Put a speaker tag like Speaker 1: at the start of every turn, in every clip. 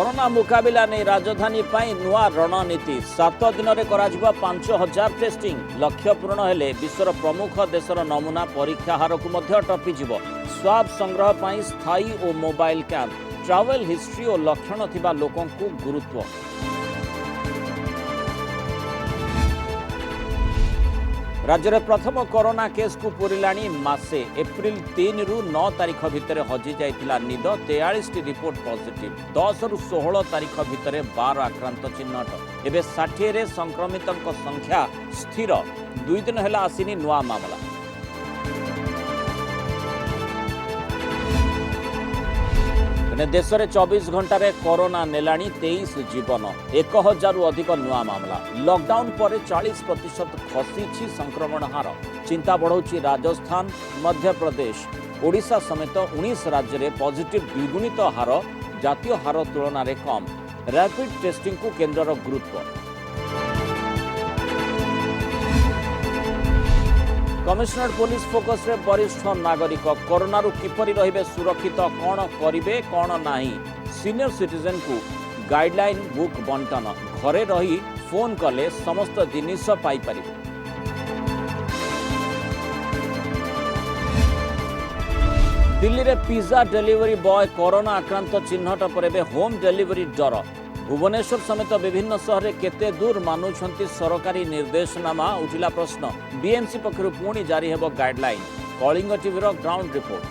Speaker 1: Corona मुकाबिला नहीं राजधानी पाई नुआ रणनीति 7 दिन में 5000 टेस्टिंग लक्ष्य पूरण हेले विश्वर प्रमुख देशर नमूना परीक्षा हार को टपिजिव स्वाब संग्रह पाई स्थायी और मोबाइल कैंप ट्रैवल हिस्ट्री और लक्षण थिबा लोकों को गुरुत्व। राज्य में प्रथम कोरोना केस को पूरिलाणी मासे एप्रिल 3 रु 9 तारीख भितर हजि जाइतिला निद 43 रिपोर्ट पॉजिटिव 10 रु 16 तारीख भितर 12 आक्रांत चिन्हट एवं 60 रे संक्रमितों संख्या स्थिर 2 दिन है आसीनी नुआ मामला। देश में 24 घंटा रे कोरोना नेलाणी 23 जीवन 1000 अधिक नुआ मामला। लॉकडाउन पर 40% खसी संक्रमण हार चिंता बढ़ाऊँच राजस्थान मध्य प्रदेश ओडिशा समेत 19 राज्य में पॉजिटिव द्विगुणित हार जातीय हार तुलन में कम रैपिड टेस्टिंग को केन्द्र गुरुत्व। कमिशनर पुलिस फोकस रे वरिष्ठ नागरिक कोरोना किपरि रहिबे सुरक्षित कौन करिवे कौन नाही सीनियर सिटीजन को गाइडलाइन बुक बंटन घरे रही फोन कले समस्त जिनिस पाई परिबे। दिल्ली रे पिज्जा डिलीवरी बॉय कोरोना आक्रांत चिन्हट पर होम डिलीवरी डर भुवनेश्वर समेत विभिन्न शहर में केते दूर मानुछंती सरकारी निर्देशनामा उठिला प्रश्न बीएमसी पक्षरु पुणी जारी हेबो गाइडलाइन कलिंग टीवीर ग्राउंड रिपोर्ट।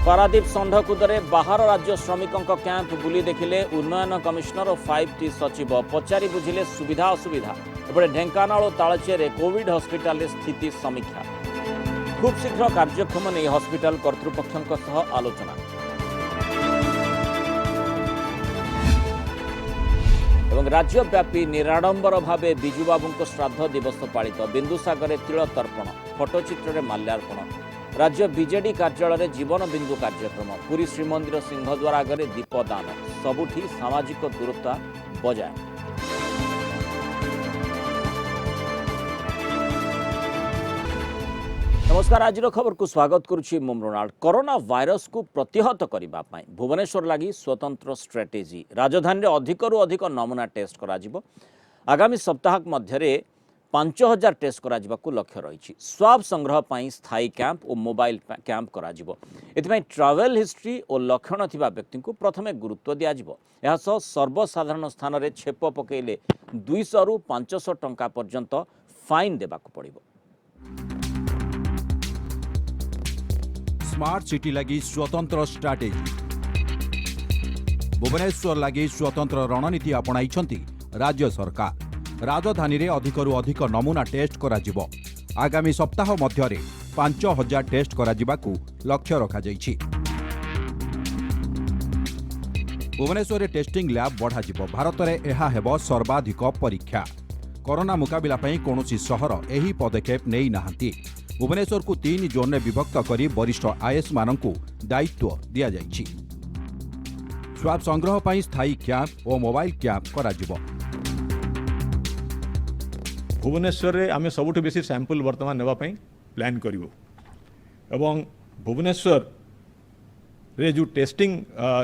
Speaker 1: पारादीप षंढकुदरे बाहर राज्य श्रमिकों कैंप बुली देखिले उन्नयन कमिशनर और 5T सचिव पचारि बुझिले सुविधा असुविधा एपटे ढेंकानाल और तालचेरे कोविड हॉस्पिटल स्थिति समीक्षा खूब शीघ्र कार्यक्षम नहीं हॉस्पिटल कर्तृपक्षों सह आलोचना। एवं राज्यव्यापी निराडंबर भावे बिजुबाबू श्राद्ध दिवस पालित बिंदुसागर तिल तर्पण फटोचित्र माल्यार्पण राज्य बीजेडी कार्यालय जीवन बिंदु कार्यक्रम पुरी श्रीमंदिर सिंहद्वार आगे दीपदान सबुठी सामाजिक दूरता बजाय। नमस्कार आज खबर को स्वागत करुछि मृणाल। कोरोना वायरस को प्रतिहत करने भुवनेश्वर लगी स्वतंत्र स्ट्रेटेजी राजधानी रे अधिकरू अधिक नमूना टेस्ट करा जिवो आगामी सप्ताह मध्य 5000 टेस्ट करा जिवको लक्ष्य रही स्वाब संग्रह पाई स्थायी कैंप और मोबाइल कैंप करा जिवो एथिपाई ट्रैवल हिस्ट्री और लक्षण थिबा व्यक्ति को प्रथमे गुरुत्व दिया जिवो एहा सह सर्वसाधारण स्थान रे छेप पकेले 200 रु 500 टंका पर्यंत फाइन देबाको पड़िबो।
Speaker 2: स्मार्ट सिटी लगी स्वतंत्र स्ट्राटेजी भुवनेश्वर लगी स्वतंत्र रणनीति अपनाई राज्य सरकार राजधानी रे अधिकरू अधिक नमूना टेस्ट करा जिवो आगामी सप्ताह मध्य 5000 टेस्ट करा जिबाकू लक्ष्य रखा जाइछि। भुवनेश्वर रे टेस्टिंग लैब बढ़ा जिवो भारत रे एहा हेबो सर्वाधिक परीक्षा कोरोना मुकाबिला पई कोनोसी शहर एही पदक्षेप नेई नाहंती। भुवनेश्वर को 3 जोन में विभक्त करी वरिष्ठ आईएएस मानकू दायित्व दिया जाइछि। स्वाब संग्रह पाई स्थायी कैंप और मोबाइल कैंप करा जिवो।
Speaker 3: भुवनेश्वर रे आमे सबुठ बेसी सैंपल वर्तमान नेबा पई प्लान करिवो एवं भुवनेश्वर रे जो टेस्टिंग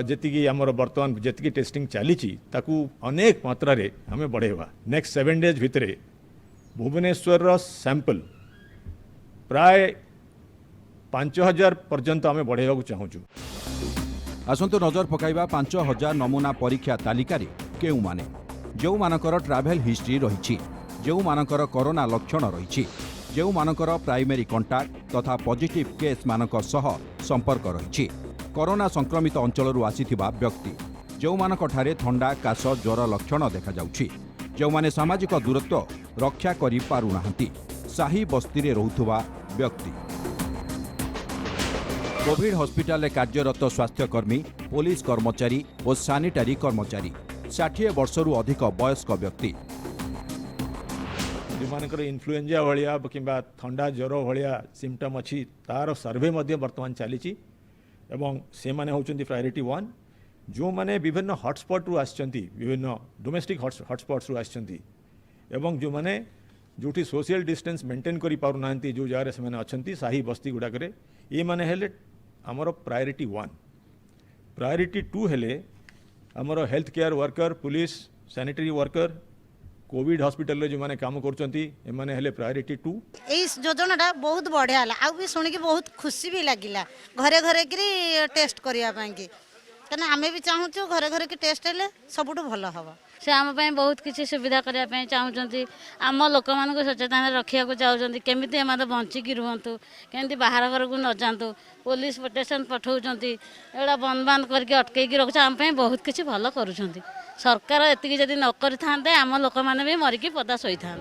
Speaker 3: जेतिकी हमर वर्तमान जेतिकी टेस्टिंग चलीची ताकू अनेक मात्रा रे हमें बढ़ेवा नेक्स्ट 7 डेज भितरे भुवनेश्वर रो सैंपल प्राय 5000 पर्यंत आम बढ़ेगा चाहूँ।
Speaker 2: आसंतु नजर पकाइबा 5000 नमूना परीक्षा तालिकार केउ माने जो मानकर ट्रैवल हिस्ट्री रही जो मानकर कोरोना लक्षण रही जो मानकर प्राइमरी कंटाक्ट तथा पॉजिटिव केस मानक सह संपर्क रही कोरोना संक्रमित अंचल आसीथिबा व्यक्ति जो मानक ठारे ठंडा काश ज्वर लक्षण देखा जाउछि जो माने सामाजिक दूरत्व रक्षा करि पारु नाहंती साही बस्ती रे रहुथुबा व्यक्ति कोविड हॉस्पिटल कार्यरत स्वास्थ्यकर्मी पुलिस कर्मचारी और सैनिटारी कर्मचारी 60 वर्षरू अधिक वयस्क व्यक्ति
Speaker 3: जो इन्फ्लुएंजा भाया कि ठंडा ज्वर भाया सिम्पटम अच्छी तार सर्वे वर्तमान चली से माने होचंती प्रायोरिटी 1 जो माने विभिन्न हॉटस्पॉट रु आछंती विभिन्न डोमेस्टिक हॉटस्पॉट्स रु आछंती एवं जो माने जोठी सोशल डिस्टेंस मेंटेन करि पारु नांती जो जगह से अच्छा साही बस्ती गुड़ाक ये माने हेले आमर प्रायोरिटी 1 प्रायोरिटी 2 हेले आमर health care worker police sanitary worker Covid hospital जो माने काम करचंती ए माने हेले प्रायोरिटी 2
Speaker 4: इस योजनाटा बहुत बढ़िया है आ भी शुणिक बहुत खुशी भी लगिला घरे घरे कि टेस्ट करने कहीं आम भी चाहूँ घरे घरे कि टेस्ट हेले सबुठ भल हम
Speaker 5: से आम बहुत किसी सुविधा करने चाहूँगी आम लोक मान सचेतन रखा चाहते केमी एम बंचिकी रुहतु केमी बाहर घर को न जातु पुलिस प्रोटेक्शन पठाऊँ एटा बंद बांध करके अटकई रखुच आम बहुत किसी भल कर सरकार एति जदि न करते आम लोक मैंने भी मरिकी पदा शोई था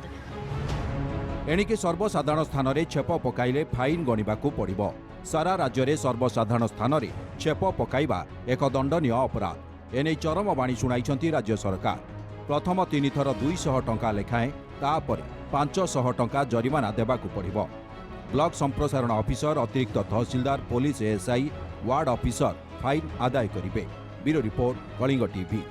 Speaker 2: एणिके सर्वसाधारण स्थान में छेप पकाइले फाइन गणिबाकू पड़िबो। सारा राज्य में सर्वसाधारण स्थान में छेप पकाइबा एक दंडनीय अपराध एने चरम बाणी शुणाइछंती राज्य सरकार। प्रथम 3 थर 200 टंका लेखाएं तापर 500 टंका जरिमाना देबाकू पड़िबो। ब्लॉक संप्रसारण ऑफिसर अतिरिक्त तहसीलदार police ASI ward officer fine आदाय करिवे। Bureau report Kalinga TV.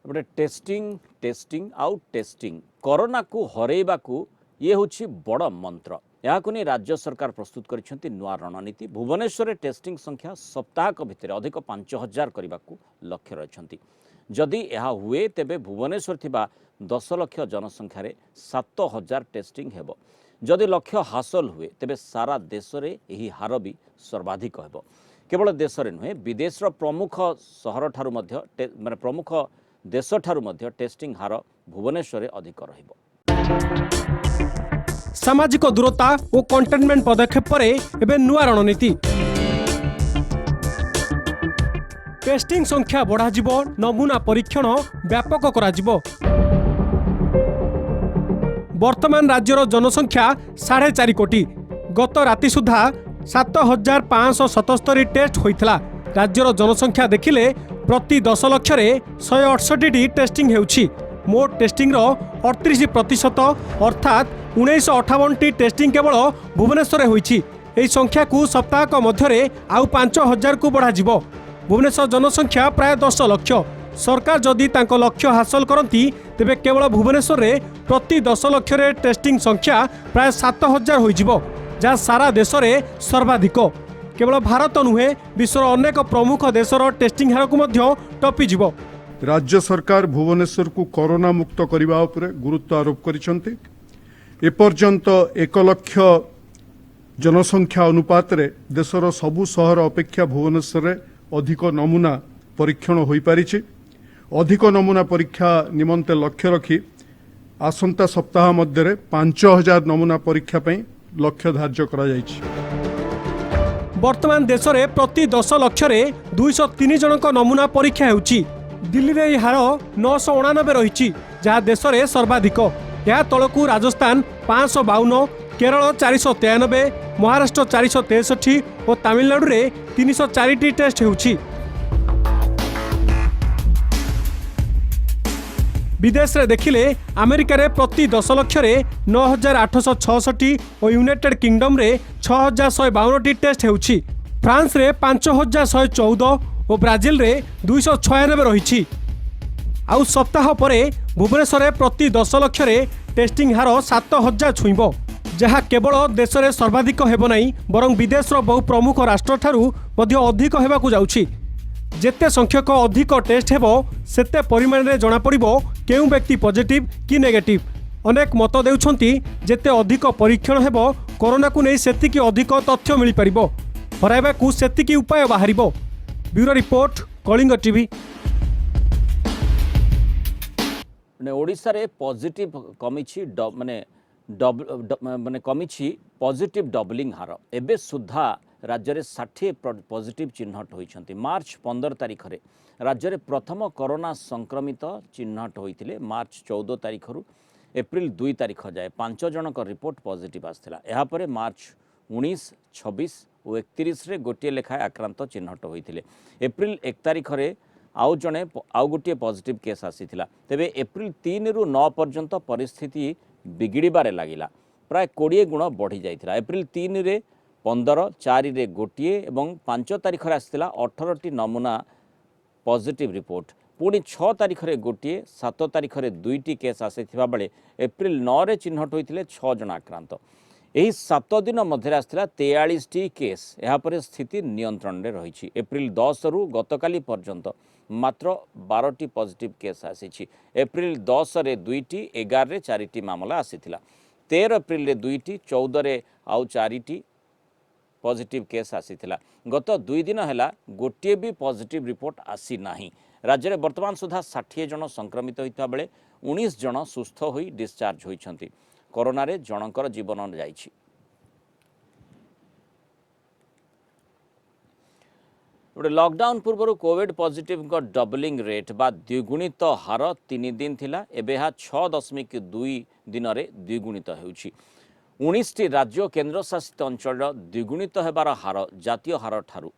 Speaker 1: गोटे टेस्टिंग टेस्टिंग आउ टेस्टिंग कोरोना को हरेबा को ये होछि बड़ मंत्र। यहाँ नहीं राज्य सरकार प्रस्तुत करिसेंती नुआ रणनीति। भुवनेश्वर में टेस्टिंग संख्या सप्ताहक भितर अधिक 5000 करने को लक्ष्य रहिछंती। जदि यह हुए तेबे भुवनेश्वर थिबा 10 लाख जनसंख्यार 7000 टेस्टिंग हेबो। जदि लक्ष्य हासिल हुए तेबे सारा देश में यही हार भी सर्वाधिक हेबो। केवल देश में नुहे विदेशर प्रमुख सहर ठारू मध्य माने प्रमुख देश ठारू मध्य टेस्टिंग हार भुवनेश्वर अधिक रहिबो।
Speaker 6: सामाजिक दूरता और कंटेनमेंट पदक्षेप पर एबे नुआ रणनीति। टेस्टिंग संख्या बढ़ाजिबो, नमूना परीक्षण व्यापक कराजिबो। वर्तमान राज्यर जनसंख्या 4.5 कोटी। गत राति सुधा 7577 टेस्ट होइथला। राज्यर जनसंख्या देखिले प्रति 10 लाख रे 168 टेस्टिंग हेउछि। मोट टेस्टिंग रो 38% अर्थात 1958 टेस्टिंग केवल भुवनेश्वर होइछि। एही संख्या को सप्ताहक मध्यरे आउ 5000 को बढ़ाजिबो। भुवनेश्वर जनसंख्या प्राय 10 लाख। सरकार जदि तांको लक्ष्य हासिल करती तेबे केवल भुवनेश्वर रे प्रति 10 लाख रे टेस्टिंग संख्या प्राय 7000 होइजिबो, जहाँ सारा देश में सर्वाधिक। केवल भारत नुहे विश्वर अनेक प्रमुख देशर टेस्टिंग हार को मध्य टपिजिबो।
Speaker 7: राज्य सरकार भुवनेश्वर को कोरोना मुक्त करने उपरे गुरुत्व आरोप करिसेंती। एपर्यंत 1 लाख जनसंख्या अनुपात रे देशर सबु सहर अपेक्षा भुवनेश्वर रे अधिक नमूना परीक्षण होई पारिछि। अधिक नमूना परीक्षा निमंते लक्ष्य रखी आसंता सप्ताह मध्य 5000 नमूना परीक्षा पई लक्ष्य धार्य करा जाइछि।
Speaker 6: वर्तमान देश में प्रति 10 लाख रे 203 जनक नमूना परीक्षा हेउछि। दिल्ली रे हार 989 रही, जहाँ देश में सर्वाधिक। यह तलकू राजस्थान 552, केरल 493, महाराष्ट्र 463 और तमिलनाडु रे 304 टेस्ट हेउछि। विदेश रे देखिले अमेरिका रे प्रति 10 लाख रे 9866 और यूनाइटेड किंगडम रे 6152 टेस्ट हेउछि। फ्रांस रे 5114 और ब्राजिल रे 296 रही। आउ सप्ताह परे भुवनेश्वर प्रति 10 लाख रे टेस्टिंग हार 7000 छुईब, जहाँ केवल देश में सर्वाधिक हेब नहीं बरं विदेशर बहु प्रमुख राष्ट्र ठारू मध्य अधिक हेबाकू जाउछि। जेते संख्यक अधिक टेस्ट हेबो सेते परिमाण रे जणा पड़िबो केउ व्यक्ति पॉजिटिव कि नेगेटिव। अनेक मत देउछंती जेते अधिक परीक्षण हेबो कोरोना को नहीं सेतिकी अधिक तथ्य मिल परिबो, हराइबाकू सेतिकी उपाय बाहरिबो। Bureau report Kalinga TV.
Speaker 1: Odisha रे पॉजिटिव कमिछि माने कमिछि पॉजिटिव डबलिंग हार। एबे सुधा राज्य में 60 पॉजिटिव चिन्हट होइछंती। मार्च 15 तारिख रे राज्य में प्रथम कोरोना संक्रमित चिन्हट होइतिले। मार्च 14 तारिख रु एप्रिल 2 तारिख जाए 5 जनक रिपोर्ट पॉजिटिव आसथिला। एहा परे मार्च 19, 26 और 31 रे गोटे लेखाएं आक्रांत चिन्हट होइतिले। एप्रिल 1 तारिख रे आउ गोटे पॉजिटिव केस आसीथिला। तेबे एप्रिल 3 रु 9 पर्यंत परिस्थिति बिगिड़बारे लागिला, प्राय 20 गुण बढ़ी जाइथिला। एप्रिल 3 रे 15, 4 रे गोटे और 5 तारिख रे आसथिला 18टी नमूना पॉजिटिव रिपोर्ट। पुणी 6 तारिख में गोटे 7 तारिख में 2टी केस आसाइथिबा बेले एप्रिल 9 रे चिन्हट होइथिले 6 जन आक्रांत। यही 7 दिन मध्य आसाला 43टी केस। यापर स्थिति नियंत्रण में रही। एप्रिल 10 रु गतकाली पर्यंत मात्र 12टी पॉजिटिव केस आसी। एप्रिल 10 रे 2टी, 11 रे 4टी मामला आसीथिला। 13 एप्रिल रे 2टी, 14 रे आउ 4टी पॉजिटिव केस आसीथिला। गत 2 दिन है गोटे भी पॉजिटिव रिपोर्ट आसी नाही। राज्य में वर्तमान सुधा 60 जन संक्रमित होता बेले 19 जन सुस्थ होई डिस्चार्ज होइछंती। कोरोना रे जनकर जीवन जाइछि। गोटे लॉकडाउन पूर्व कोविड पॉजिटिव डबलिंग रेट बा द्विगुणित हार 3 दिन थिला। एबे 6.2 दिन रे द्विगुणित हेउछि। 19टी राज्य केन्द्र शासित अंचल द्विगुणित हेबार हार जातीय हार ठारू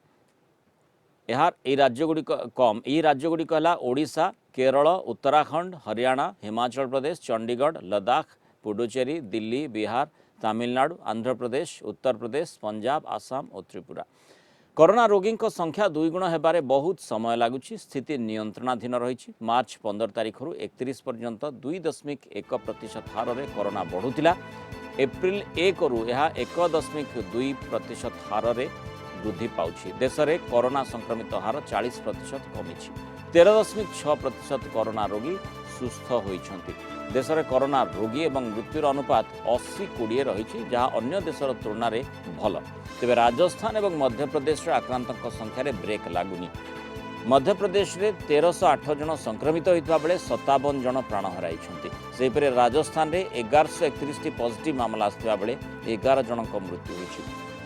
Speaker 1: ए राज्यगुड़िक कम। यह राज्यगुड़िक है ओडिशा, केरल, उत्तराखंड, हरियाणा, हिमाचल प्रदेश, चंडीगढ़, लद्दाख, पुडुचेरी, दिल्ली, बिहार, तमिलनाडु, आंध्र प्रदेश, उत्तर प्रदेश, पंजाब, आसाम और त्रिपुरा। कोरोना रोगी संख्या 2 गुण होबारे बहुत समय लगुच। स्थिति नियंत्रणाधीन रही। मार्च 15 तारिख 31 पर्यंत 2.1% हार में कोरोना बढ़ुला। एप्रिल 1 रु यह 1.2% हार में वृद्धि पाउछि। देश में कोरोना संक्रमित हार 40% कमी। 13.6% कोरोना रोगी सुस्थ होइछंती। देश में कोरोना रोगी और मृत्युर अनुपात 80-20 रही, जहाँ अन्य देशर तुलना में भल। तेबे राजस्थान और मध्य प्रदेश आक्रांतों संख्यार ब्रेक लगुनि। मध्य प्रदेश में 1308 जन संक्रमित होता बेले 57 जन प्राण हराई। सेहीपरि राजस्थान में 1131टी पॉजिटिव मामला आसता बेले 11 जन मृत्यु होइछि।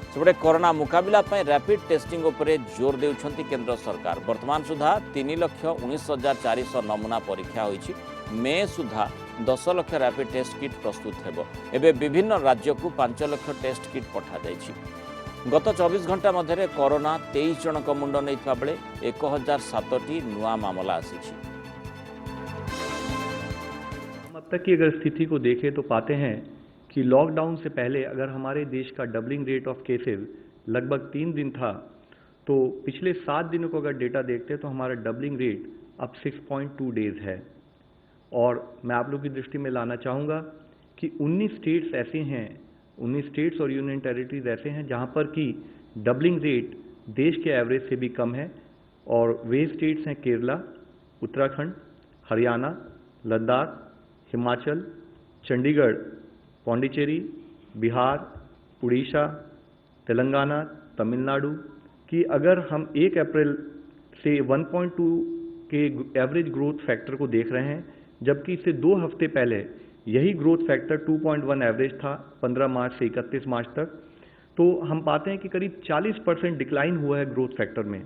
Speaker 1: सेपटे कोरोना मुकाबला रैपिड टेस्टिंग उपरे जोर देउछंती केंद्र सरकार। वर्तमान सुधा 3,19,400 नमूना परीक्षा होइछि। मे सुधा 10 लाख रैपिड टेस्ट किट प्रस्तुत हेबो। एबे विभिन्न राज्य को 5 लाख टेस्ट किट पठा जाइछि। गत 24 घंटा मध्य कोरोना 23 जन मुंड नहीं बेले 1007टी नुआ मामला आसीछि।
Speaker 8: अब तक की अगर स्थिति को देखें तो पाते हैं कि लॉकडाउन से पहले अगर हमारे देश का डबलिंग रेट ऑफ केसेस लगभग 3 दिन था, तो पिछले 7 दिनों को अगर डेटा देखते हैं तो हमारा डबलिंग रेट अब 6.2 डेज है। और मैं आप लोग की दृष्टि में लाना चाहूँगा कि 19 स्टेट्स ऐसे हैं, 19 स्टेट्स और यूनियन टेरिटरीज ऐसे हैं जहाँ पर कि डबलिंग रेट देश के एवरेज से भी कम है। और वे स्टेट्स हैं केरला, उत्तराखंड, हरियाणा, लद्दाख, हिमाचल, चंडीगढ़, पौंडीचेरी, बिहार, उड़ीसा, तेलंगाना, तमिलनाडु की अगर हम 1 अप्रैल से 1.2 के एवरेज ग्रोथ फैक्टर को देख रहे हैं, जबकि इससे 2 हफ्ते पहले यही ग्रोथ फैक्टर 2.1 एवरेज था 15 मार्च से 31 मार्च तक। तो हम पाते हैं कि करीब 40% डिक्लाइन हुआ है ग्रोथ फैक्टर में।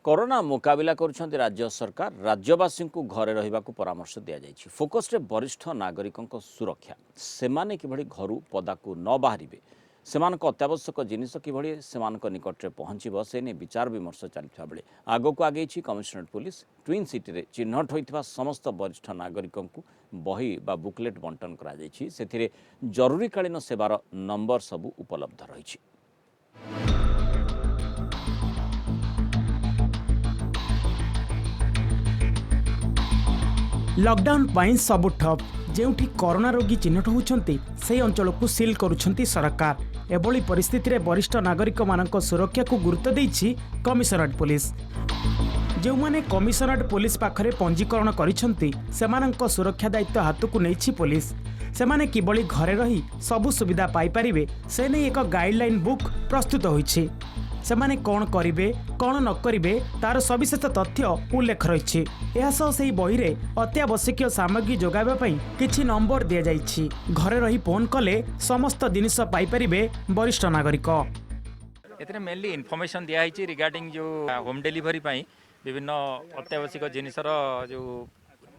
Speaker 1: कोरोना मुकाबला करुछंती राज्य सरकार। राज्यवासी को घरे रहिबा को परामर्श दिया जाइछि। फोकस रे वरिष्ठ नागरिकों सुरक्षा, सेमाने किभଳି घरू पदाकू न बाहरिबे, सेमानक अत्यावश्यक जिनिस किभଳି सेमानक निकटरे पहुँचब से ने विचार विमर्श चलता बेले आगक आगेछि कमिशनरेट पुलिस। ट्विन सिटी रे चिन्हट होइथिबा समस्त वरिष्ठ नागरिकों बही बा बुकलेट बंटन करा जाइछि। सेथिरे जरूरीकालीन सेवार नंबर सबु उपलब्ध रहिछि।
Speaker 9: लॉकडाउन पाई सबु ठप। जेउठी कोरोना रोगी चिन्हट होउछंती से अंचल को सील करुछंती सरकार। एभली परिस्थिति रे वरिष्ठ नागरिक मानक सुरक्षा को गुरुत्व देइछि कमिशनरेट पुलिस। जो माने कमिशनरेट पुलिस पाखरे पंजीकरण करिछंती सेमानक सुरक्षा दायित्व हाथ को नेछि पुलिस। सेमाने किबळी घरे रही सबु सुविधा पाई परिबे से नै एक गाइडलाइन बुक प्रस्तुत होइछि। सेमाने कौन करिवे कौन न करिवे तार सविशेष तथ्य उल्लेख रही। से बही रे अत्यावश्यक सामग्री जोगाइबा पई किछि नंबर दिया जाइछि। घरे रही फोन कले समस्त जिनिस पाई परिबे वरिष्ठ नागरिक।
Speaker 10: एतने मेनली इनफॉरमेशन दिया है रिगार्डिंग जो होम डिलीवरी पाई विभिन्न अत्यावश्यक जिनिसर जो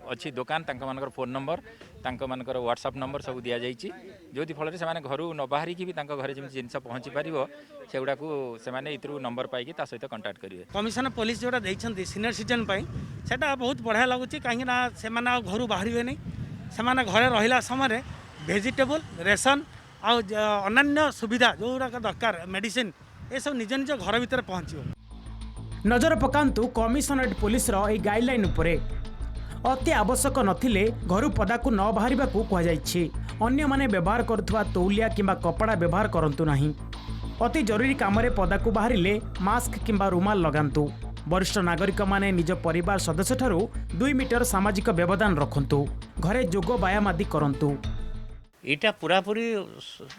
Speaker 10: अच्छी दुकान तांकर फोन नंबर तांकर व्हाट्सएप नंबर सब दि जाइए, जो फल से घर न बाहर की भी घरे जमी जिन पहुँची पार से गुड़ा से नंबर पाई सहित कंटाक्ट करेंगे।
Speaker 11: कमिशन पुलिस जोड़ा देखते सीनियर सिटीजन से बहुत बढ़िया लगुच कहीं घर बाहर नहीं से घरे रहा समय भेजिटेबल रेशन अन्य सुविधा जो दरकार मेडिसिन ये सब निज निज घर भीतर पहुँच।
Speaker 9: नजर पकांतु कमिशनरेट पुलिस रो गाइडलाइन उपरे अति आवश्यक नथिले घर पदाकू न बाहरिबाकू कुहाଯାଇଛି अन्य माने व्यवहार करुवा तौलिया किंबा कपड़ा व्यवहार करंतु नाही अति जरूरी कामरे पदाकू बाहरिले मास्क किंबा रुमाल लगांतु वरिष्ठ नागरिक माने निज परिवार सदस्य ठारू 2 मीटर सामाजिक व्यवधान रखंतु घरे जोग व्यायाम आदि करंतु
Speaker 12: एटा पूरापूरी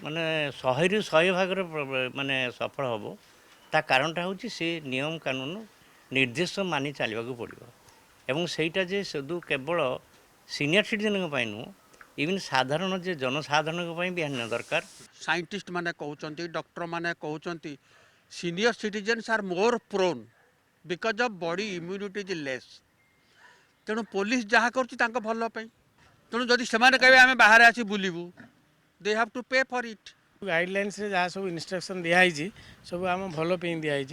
Speaker 12: माने 100 रु 100 भाग माने सफल हम ता कारणटा हूँ से नियम कानून निर्देश मानि चलवाक पड़ो एवं सेटा जे शुधु केवल सीनियर सिटीजन नुह इवन साधारण जे जनसाधारण भी दरकार
Speaker 13: साइंटिस्ट माने कहउचंती डॉक्टर माने कहउचंती senior citizens are more prone because of body immunity is less तेणु पुलिस जहाँ कर भल तेणु जदि से कहे आम बाहर आसी बुलू दे हैव टू पे फॉर इट
Speaker 11: गाइडलाइंस रे जहाँ सब इंस्ट्रक्शन दिखाई सब आम भल पे दिखाई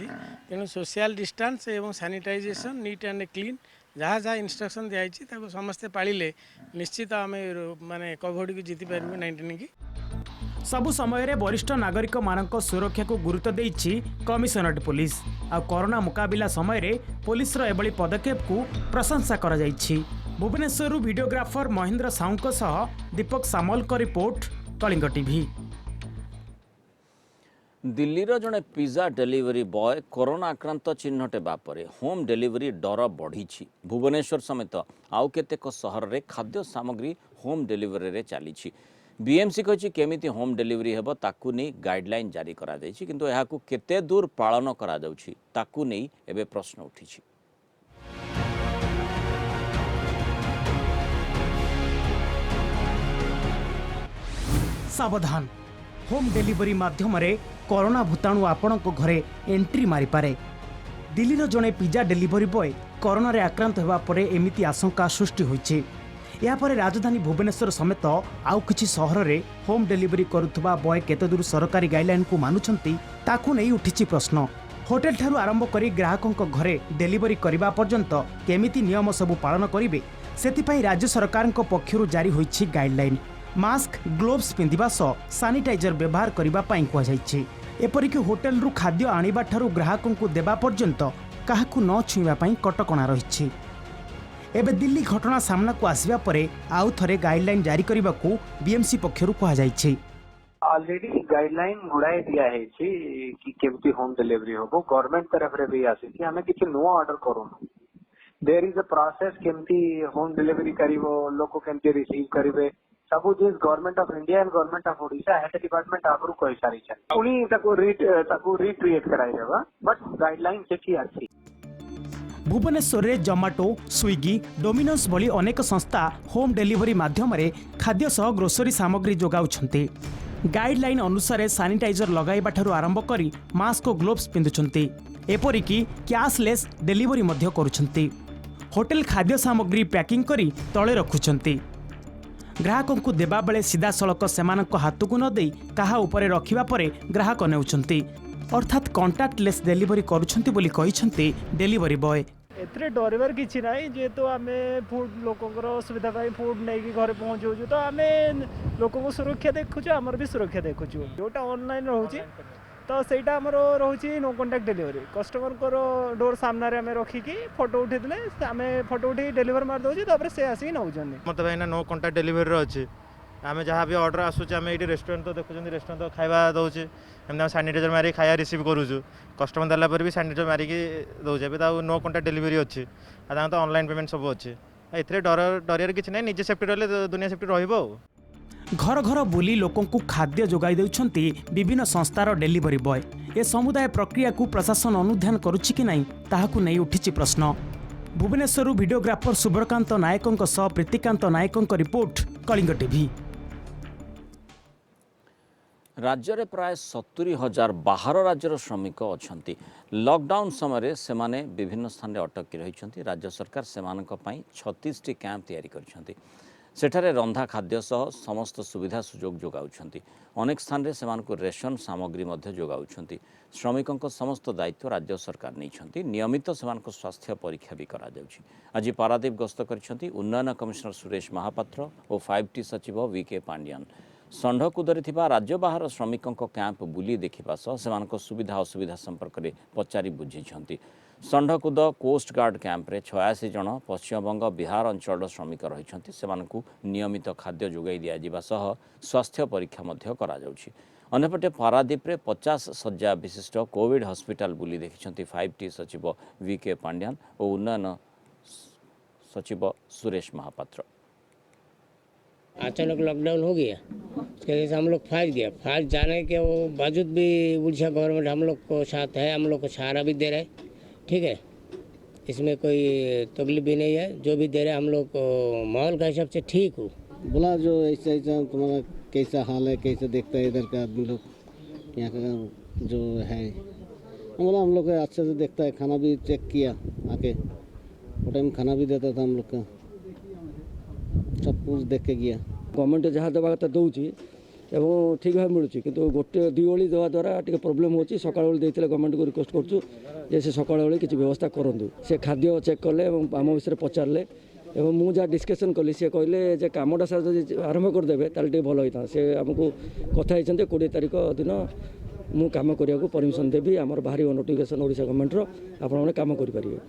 Speaker 11: तेणु सोशल डिस्टेंस एवं सैनिटाइजेशन नीट एंड क्लीन जहाँ जहाँ इंस्ट्रक्शन दिखाई समस्ते पालिले निश्चित आम माने कोविड को जीति पारू 19 की
Speaker 9: सबु समय रे वरिष्ठ नागरिक मानक सुरक्षा को गुरुत्व देइछि कमिशनरेट पुलिस आ कोरोना मुकाबिला समय रे पुलिस रो एबली पदक्षेप को प्रशंसा करा जाइछि। भुवनेश्वर वीडियोग्राफर महेंद्र साउंक सह दीपक सामल को रिपोर्ट कलिंग टीवी।
Speaker 1: दिल्लीर जड़े पिज्जा डेलीवरी बॉय कोरोना आक्रांत चिन्हट बापर होम डेलीवरी डर बढ़ी। भुवनेश्वर समेत आउ केतेक सहर रे खाद्य सामग्री होम डेलीवरी रे चली। बीएमसी कही केमिति होम डेलीवरी हेबो ताकू नहीं गाइडलाइन जारी करा जायछि, किंतु एहाकू केते दूर पालन करा जाउछि ताकू नहीं एबे प्रश्न उठिछि।
Speaker 9: सावधान, होम डेलीवरी माध्यम रे कोरोना भूताणु आपण घरे एंट्री मारी पारे। दिल्लीर जड़े पिज्जा डेलीवरी बॉय कोरोना रे आक्रांत होगा परे एमिति आशंका सृष्टि होइछि। यापर राजधानी भुवनेश्वर समेत आउ किछि सहर रे होम डेलीवरी करुथुबा बॉय केते दूर सरकारी गाइडलाइन को मानुछंती ताकू नहीं उठिछि प्रश्न। होटेल ठारू आरंभ करी ग्राहकों घरे डेलीवरी करबा पर्यंत केमिति नियम सबु पालन करिवे सेतिपई राज्य सरकार पक्षरु जारी होइछि गाइडलाइन। मास्क ग्लोव्स पिंधिबा सह सैनिटाइजर व्यवहार करबा पई कुआ जाइछि। एपरिक होटेल रु खाद्य आनिबा ठारू ग्राहकों को देबा पर्यंत काहाकू न छुईबा पई कटकणा रहिछि। एबे दिल्ली घटना सामना को आसिबा परे आउ थरे गाइडलाइन जारी करबा को बीएमसी पक्षरु कुआ जाइछि।
Speaker 14: ऑलरेडी गाइडलाइन गुड़ाई दिया है कि केमती होम डिलीवरी हो गवर्नमेंट तरफ रे भी आसी हमें किसी नुआ ऑर्डर करूँ। देयर इज अ प्रोसेस केमती होम डिलीवरी करिवो लोको केमती रिसीव करिवे सब जिस government of India and government of Odisha health department आगु कहि सारी छ पुनी ताको रिक्रिएट कराई देबा बट गाइडलाइन सेठी अछि।
Speaker 9: भुवनेश्वर रे जोमाटो स्विगी डोमिनोज भली अनेक संस्था होम डेलीवरी माध्यम रे खाद्य सह ग्रोसरी सामग्री जोगाउछंती। गाइडलाइन अनुसार सैनिटाइजर लगाइबा ठारू आरंभ करी मास्क और ग्लोव्स पिंधुछंती। एपरिकी कैशलेस डेलीवरी मध्य करुछंती। होटेल खाद्य सामग्री पैकिंग करी तळे रखुछंती। ग्राहकों को देबा बेले सीधा सड़क सेमानक हाथ को न दे कहा उपरे रखिबा परे ग्राहक नेउछंती। अर्थात कॉन्टैक्टलेस डेलीवरी करुछंती बोली कहिछंती डेलीवरी बॉय।
Speaker 15: एथरे डरबार किछि नाही जेतो आमे फूड लोकंकर सुविधा पाई फूड नै कि घरे पहुंचौछु तो आमे लोकको सुरक्षा देखुछु हमर भी सुरक्षा देखुछु। जोटा ऑनलाइन रहउछि तो सेटा हमर रहउछि नो कॉन्टैक्ट डेलीवरी कस्टमर को डोर सामना रे हमें रखी की फोटो उठै दिले हमें फोटो उठी डिलीवर मार दोछि तापर से आसी नउछन
Speaker 16: मतलब एना नो कॉन्टैक्ट डेलीवरी रो अछि। आमे जहाँ भी ऑर्डर आसुचे आम ये रेस्टोरेंट तो देखुं रेस्टोरेंट तो खाଇବା दौचे एमती सैनिटाइजर मारी खाया रिसीव करूँ कस्टमर देला पर भी सैनिटाइजर मारिकी दौचे ए नो कॉन्टैक्ट डेलीवरी अच्छी तो ऑनलाइन पेमेंट सब अच्छे ए डर किसी ना निजे सेफ्टी रही दुनिया सेफ्टी रही।
Speaker 9: घर घर बुली लोकों को खाद्य जोगाई देउछंती विभिन्न संस्थार डेलीवरी बॉय। ए समुदाय प्रक्रिया को प्रशासन अनुध्यान करुछि कि नहीं ताहाकू नहीं उठिछि प्रश्न। भुवनेश्वर वीडियोग्राफर सुब्रकांत नायकों सह प्रीतिकांत नायकों रिपोर्ट कलिंग टीवी।
Speaker 1: राज्य में प्राय 70,000 बाहर राज्यर श्रमिक अच्छा। लॉकडाउन समय से विभिन्न स्थान अटकी रही। राज्य सरकार से 36टी कैंप तैयारी करछंती। सेठारे रंधा खाद्य सह समस्त सुविधा सुजोग जोगाउछंती। अनेक स्थान रे सेमानकु रेशन सामग्री मध्य जोगाउछंती। श्रमिकों समस्त दायित्व राज्य सरकार नहीं नियमित सेमानकु स्वास्थ्य परीक्षा भी करा जाउछि। आज पारादीप गस्त करछंती उन्नयन कमिशनर सुरेश महापात्र और 5T सचिव वीके पांडियान। षंढकुदरे थिबा राज्य बाहर श्रमिकों कैंप बुली देखिबा सह सेमानक सुविधा असुविधा संपर्क में पचारि बुझिछंती। षंढकुद कोस्ट गार्ड कैंप्रे 86 जन पश्चिमबंग बिहार अंचल श्रमिक रही से नियमित खाद्य जोगाई दिज्वा स्वास्थ्य परीक्षा अंपटे पारादीप रे 50 शज्या विशिष्ट कोविड हॉस्पिटल बुली देखिं 5T सचिव VK पांड्यान और उन्नयन सचिव सुरेश महापात्र।
Speaker 17: अचानक लॉकडाउन हो गया, उसके वजह से हम लोग फंस गया। फंस जाने के बावजूद भी उड़ीसा गवर्नमेंट हम लोग को साथ है, हम लोग को सहारा भी दे रहे हैं। ठीक है, इसमें कोई तकलीफ भी नहीं है। जो भी दे रहे हैं हम लोग को माहौल का हिसाब से ठीक हो।
Speaker 18: बोला जो ऐसा ऐसा तुम्हारा कैसा हाल है, कैसे देखता है इधर का आदमी लोग यहाँ का जो है। बोला हम लोग अच्छे से देखता है, खाना भी चेक किया आके, वो टाइम खाना भी देता था हम लोग का, सब कुछ देख के गया।
Speaker 19: गवर्नमेंट जहाँ देवा कथा दूसरी एवं ठीक भाव मिलूँ कि गोटे दुई ओली देवा द्वारा टी प्रोब्लेम होची। सकाळ ओली देते गवर्नमेंट को रिक्वेस्ट करूँ जे से सकाळ ओली किसी व्यवस्था करूँ। से खाद्य चेक कले आम विषय पचारे एवं मुझे जहाँ डिस्कसन कली सी कहले जे कामटा सार जो आरंभ करदे ताले भल होता। से आमको कथा 20 तारिख दिन मु काम करने को परमिशन देवी। आमर बाहरी नोटिफिकेशन ओडिशा गवर्नमेंट आपने काम करें।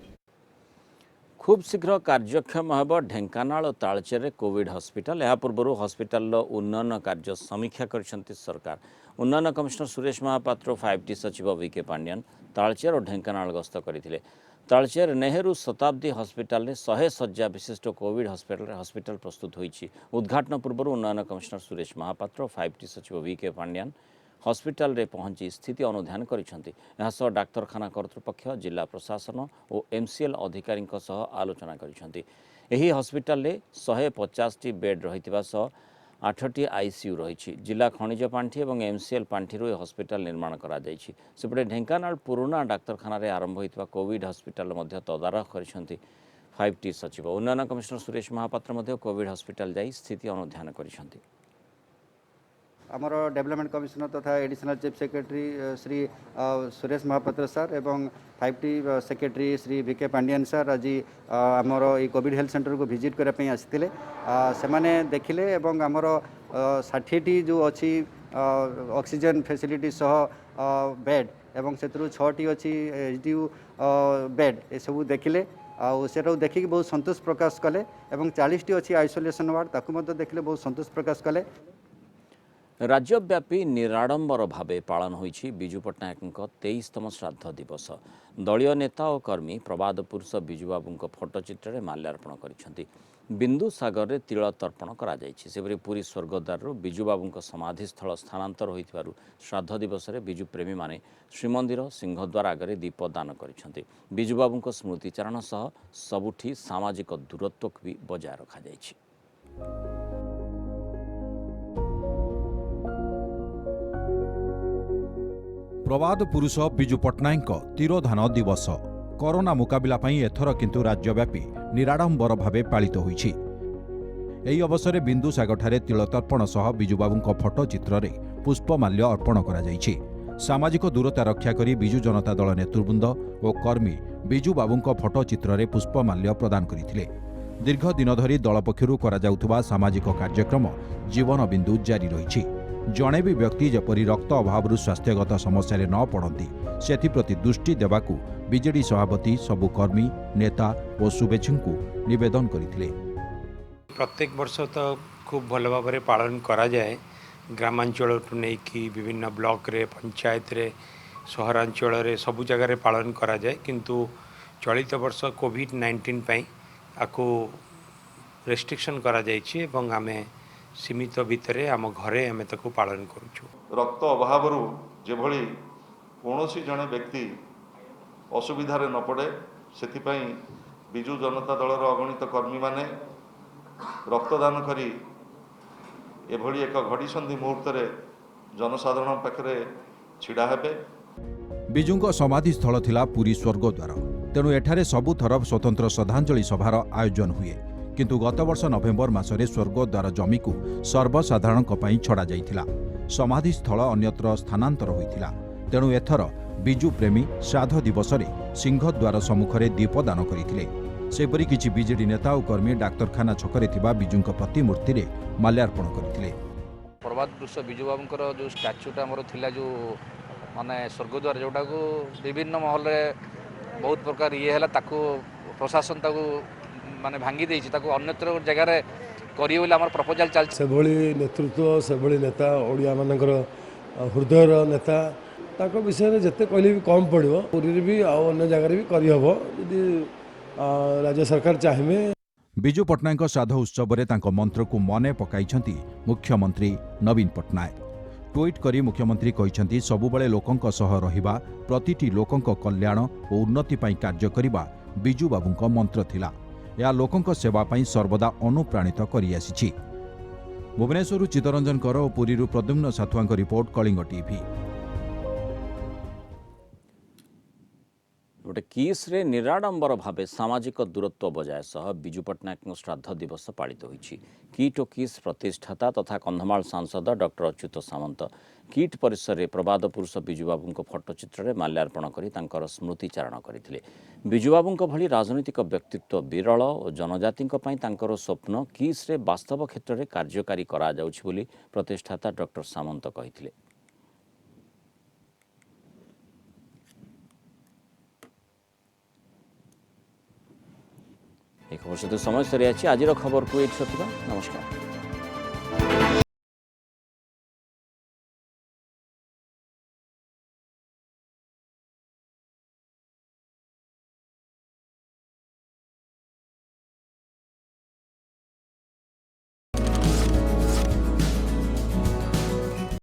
Speaker 1: खूब शीघ्र कार्यक्षम होब ढेंकानाल और तालचेर कोविड हॉस्पिटल। यह पूर्व हॉस्पिटल उन्नयन कार्य समीक्षा करछंती सरकार। उन्नयन कमिशनर सुरेश महापात्र 5T सचिव VK पांड्यान तालचेर और ढेंकानाल गस्त करथिले। तालचेर नेहरू शताब्दी हॉस्पिटल में 100 शज्या विशिष्ट कोविड हॉस्पिटल प्रस्तुत होईछि। उद्घाटन पूर्व उन्नयन कमिशनर सुरेश महापात्र 5T सचिव VK पांड्यान हॉस्पिटल रे पहुंची स्थिति अनुध्यान करिसेंति। यहां डाक्तरखाना कर्तृपक्ष, जिला प्रशासन और MCL अधिकारी आलोचना करिसेंति। एही हॉस्पिटल रे 150टी बेड रहितिबा 8टी ICU रही। जिला खनिज पांठी और MCL पांठी हॉस्पिटल निर्माण करा जायछि। सेपटे ढेंकानाल पुराना डाक्तरखाना रे आरंभ होइतिबा कोविड हॉस्पिटल मध्य तदारख करिसेंति 5T सचिव। उन्नयन कमिशनर सुरेश महापात्र मध्य कोविड हॉस्पिटल जाई स्थिति अनुध्यान करिसेंति।
Speaker 20: आमर डेवलपमेंट कमिशनर तथा additional chief secretary Shri Suresh Mohapatra sir एवं 5T secretary Shri VK Pandian sir आज आमर ये कोविड हेल्थ सेंटर को विजिट करने आसते से देखिले एवं आमर 60टी जो अच्छी ऑक्सीजन फैसिलिटी सह बेड एवं से 6टी अच्छी HDU बेड ये सब देखिले से देखिक बहुत संतोष प्रकाश कले एवं 40टी अच्छी आइसोलेशन वार्ड ताकू देखिले बहुत संतोष प्रकाश कले।
Speaker 1: राज्यव्यापी निराडंबर भावे पालन होइछि बिजू पट्टनायक 23तम श्राद्ध दिवस। दलीय नेता और कर्मी प्रबाद पुरुष बिजू बाबू फोटोचित्र में माल्यार्पण करिसेंति। बिंदु सागर रे तिल तर्पण करा जायछि। सेपरि पुरी स्वर्गद्वार बिजू बाबू समाधिस्थल स्थानांतर होइथिबारु श्राद्ध दिवस रे बिजू प्रेमी माने श्रीमंदिर सिंहद्वार आगे दीप दान करिसेंति। बिजू बाबू स्मृतिचारण सह सबुठी सामाजिक दूरत्व भी बजाय रखा जायछि।
Speaker 2: प्रबाद पुरुष बिजू पट्टनायक तिरोधान दिवस कोरोना मुकाबिला पई एथर किंतु राज्यव्यापी निराडंबर भावे पालित होईछि। एही अवसर बिंदुसागरଠାରେ तिल तर्पण सह बिजू बाबूଙ୍କ फोटो चित्र रे पुष्पमाल्य अर्पण करा जायछि। सामाजिक दूरता रक्षा करी बिजू जनता दल नेतृवृंद और कर्मी बिजू बाबूଙ୍କ फोटो चित्र रे पुष्पमाल्य प्रदान करिथिले। दीर्घ दिन धरी दल पक्षरु करा जाउथबा सामाजिक कार्यक्रम जीवन बिंदु जारी रहिछि। जणे भी व्यक्ति जेपरी रक्त अभाव स्वास्थ्यगत समस्या न पड़ती से दृष्टि देवाकू बीजेडी सभापति सबु कर्मी नेता और शुभेच्छु निवेदन करथिले।
Speaker 21: प्रत्येक वर्ष तो खूब भल भाव में पालन करा जाए। ग्रामांचल नहीं कि विभिन्न ब्लॉक रे पंचायत रे सहरांचल रे सबु जगह रे पालन करा जाए, किंतु चलित वर्ष कोविड-19 पाई आकु रेस्ट्रिक्शन करा जाइछि एवं आमे सीमित भितर आम घरे आम ताकू पालन करूँ।
Speaker 22: रक्त अभाव जेभली कौनसी जड़े व्यक्ति असुविधार न पड़े से बिजू जनता दल अगणित कर्मी माने रक्तदान करी एभली एक घड़ी संधि मुहूर्त जनसाधारण पाखे छिड़ा हेबे।
Speaker 2: बिजुंक समाधिस्थल थिला पुरी स्वर्गद्वार, तेणु एठारे सबुथर स्वतंत्र श्रद्धांजलि सभार आयोजन हुए। किंतु गत वर्ष नवेम्बर मासरे स्वर्गद्वार जमी को सर्वसाधारण छड़ा जाइथिला। समाधिस्थल अन्यत्र स्थानांतर होइथिला। तेणु एथर बिजू प्रेमी श्राद्ध दिवस सिंहद्वार सम्मुखरे दीपदान करथिले। सेपरि किछि बीजेडी नेता और कर्मी डाक्तरखाना छकरे थिबा बिजुंक प्रतिमूर्ति रे माल्यार्पण करथिले।
Speaker 23: प्रबाद पुरुष बिजू बाबूंकर जो स्टाच्यूटा मोर थिला जो माने स्वर्गद्वार जोटा को विभिन्न महल बहुत प्रकार ये है प्रशासन माने भांगी देछि ताको अन्यत्र जगह रे करियो बोले हमर प्रपोजल चल
Speaker 3: से भली नेतृत्व से भली नेता ओडिया मानकर हृदयर नेता ताको विषय में जिते कहले भी कम पड़ो पुरी भी अन्य जगह भी करहब यदि राज्य सरकार चाहिए।
Speaker 2: विजु पट्टनायक श्राद्ध उत्सव में तांको मंत्र को मने पकाइछंती मुख्यमंत्री नवीन पट्टनायक। ट्वीट करी मुख्यमंत्री कहिछंती सबुबले लोकंक सह रहिबा प्रतिटी लोकंक कल्याण और उन्नति पई कार्य करिबा विजु बाबूंक मंत्र थिला। या लोकंक सेवा पई सर्वदा अनुप्राणित करि आसिछि। भुवनेश्वरु चित्तरंजन कर और पुरीरु प्रद्युम्न साथुआंक रिपोर्ट कलिंग टीवी।
Speaker 1: गोटे किस्रे निराडंबर भावे सामाजिक दूरत्व बजाय सह विजु पट्टनायक श्राद्ध दिवस पालित होइछि। किट और किस प्रतिष्ठाता तथा कंधमाल सांसद डॉक्टर अच्युत सामंत किट परिसर में प्रबाद पुरुष विजुबाबू फटोचित्र में माल्यार्पण कर स्मृति चारण करते। विजुबाबू भली राजनैतिक व्यक्तित्व विरल और जनजाति स्वप्न किस्रे वास्तव क्षेत्र में कार्यकारी करा जाउछि बोली प्रतिष्ठाता डॉक्टर सामंत कहिथिले। एक खबर सहित समय सरी आज खबर को एक नमस्कार।